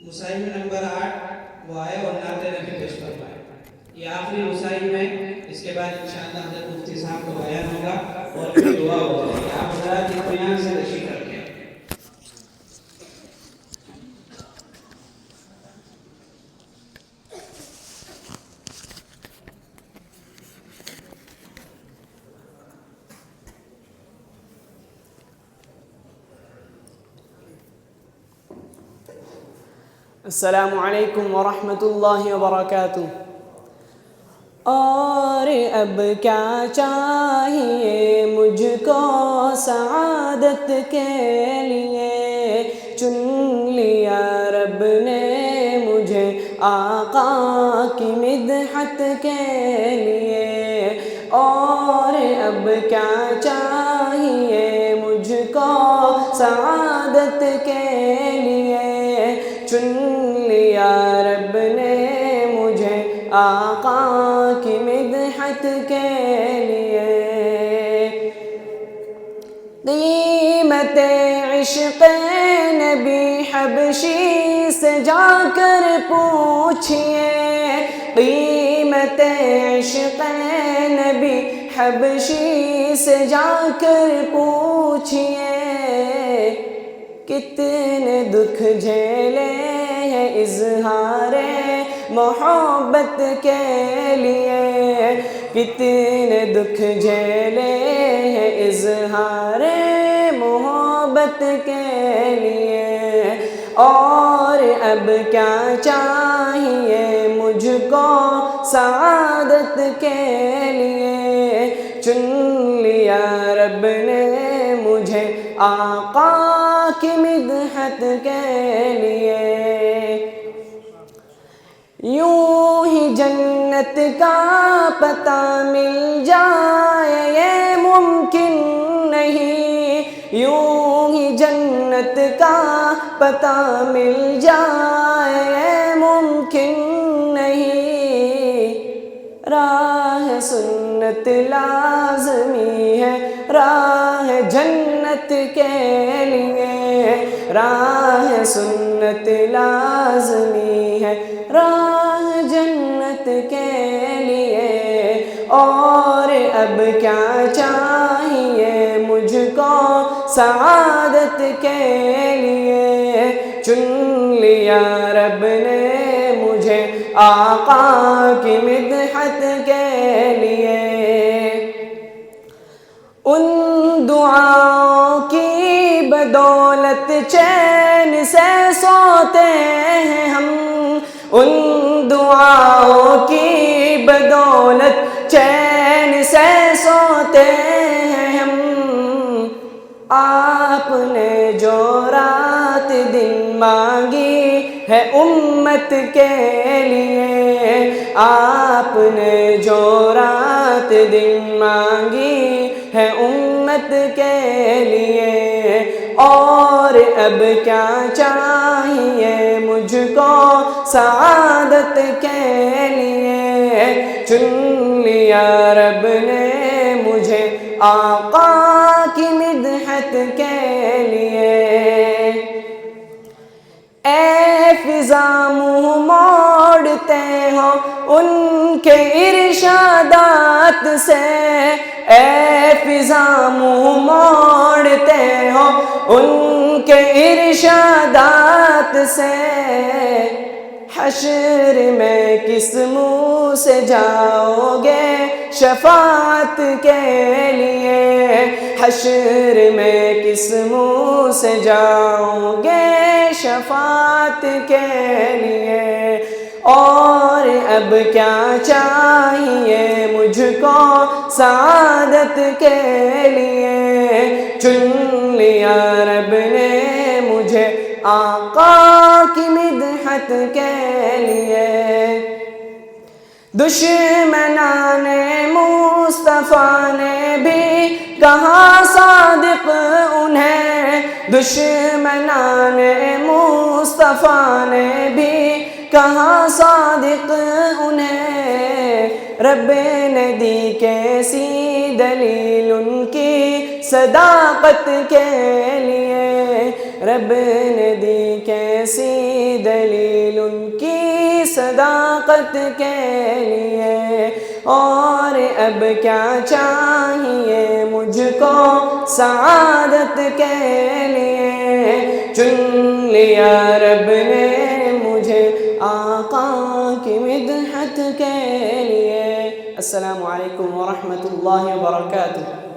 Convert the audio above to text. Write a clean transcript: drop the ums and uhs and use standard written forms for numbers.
مسائل نمبر 8 وہ آئے اور نعت نبی پیش فرمائے. یہ آخری مسائل میں اس کے بعد انشاءاللہ حضرت مفتی صاحب کو بیان ہوگا اور پھر دعا ہوگی. آپ حضرات اطمینان سے تشریف رکھیں. السلام علیکم ورحمۃ اللہ وبرکاتہ. اور اب کیا چاہیے مجھ کو سعادت کے لیے، چن لیا رب نے مجھے آقا کی مدحت کے لیے. اور اب کیا چاہیے مجھ کو سعادت کے لیے، چن لیا رب نے مجھے آقا کی مدحت کے لیے. قیمت عشق نبی حبشی سے جا کر پوچھئے، قیمت عشق نبی حبشی سے جا کر پوچھئے. کتنے دکھ جھیلے ہیں اظہار محبت کے لیے، کتنے دکھ جھیلے ہیں اظہار محبت کے لیے. اور اب کیا چاہیے مجھ کو سعادت کے لیے، چن لیا رب نے مجھے آقا کی مدحت کے لیے. یوں ہی جنت کا پتہ مل جائے یہ ممکن نہیں، یوں ہی جنت کا پتہ مل جائے یہ ممکن نہیں. راہ سنت لازمی ہے راہ جنت کے لیے، راہ سنت لازمی ہے راہ جنت کے لیے. اور اب کیا چاہیے مجھ کو سعادت کے لیے، چن لیا رب نے مجھے آقا کی مدحت کے لیے. ان دعاؤں کی بدولت چین سے سوتے ہیں ہم، ان دعاؤں کی بدولت چین سے سوتے ہیں ہم. آپ نے جو رات دن مانگی ہے امت کے لیے، آپ نے جو رات دن مانگی ہے امت کے لیے. اور اب کیا چاہیے مجھ کو سعادت کے لیے، چن لیا رب نے مجھے آقا کی مدحت کے لیے. اے فضا منہ موڑتے ہو ان کے ارشادات سے، اے فضا منہ موڑتے ہو ان کے ارشادات سے. حشر میں کس منہ سے جاؤ گے شفاعت کے لیے، حشر میں کس منہ سے جاؤ گے شفاعت کے لیے. اور اب کیا چاہیے مجھ کو سعادت کے لیے، چن لیا رب نے مجھے آقا کی مدحت کے لیے. دشمنان مصطفیٰ نے بھی کہا صادق انہیں، دشمنان مصطفیٰ نے بھی کہا صادق انہیں. رب نے دی کیسی دلیل ان کی صداقت کے لیے، رب نے دی کیسی دلیل ان کی صداقت کے لیے، اور اب کیا چاہیے مجھ کو سعادت کے لیے، چن لیا رب نے مجھے آقا کی مدحت کے لیے۔ السلام علیکم ورحمۃ اللہ وبرکاتہ۔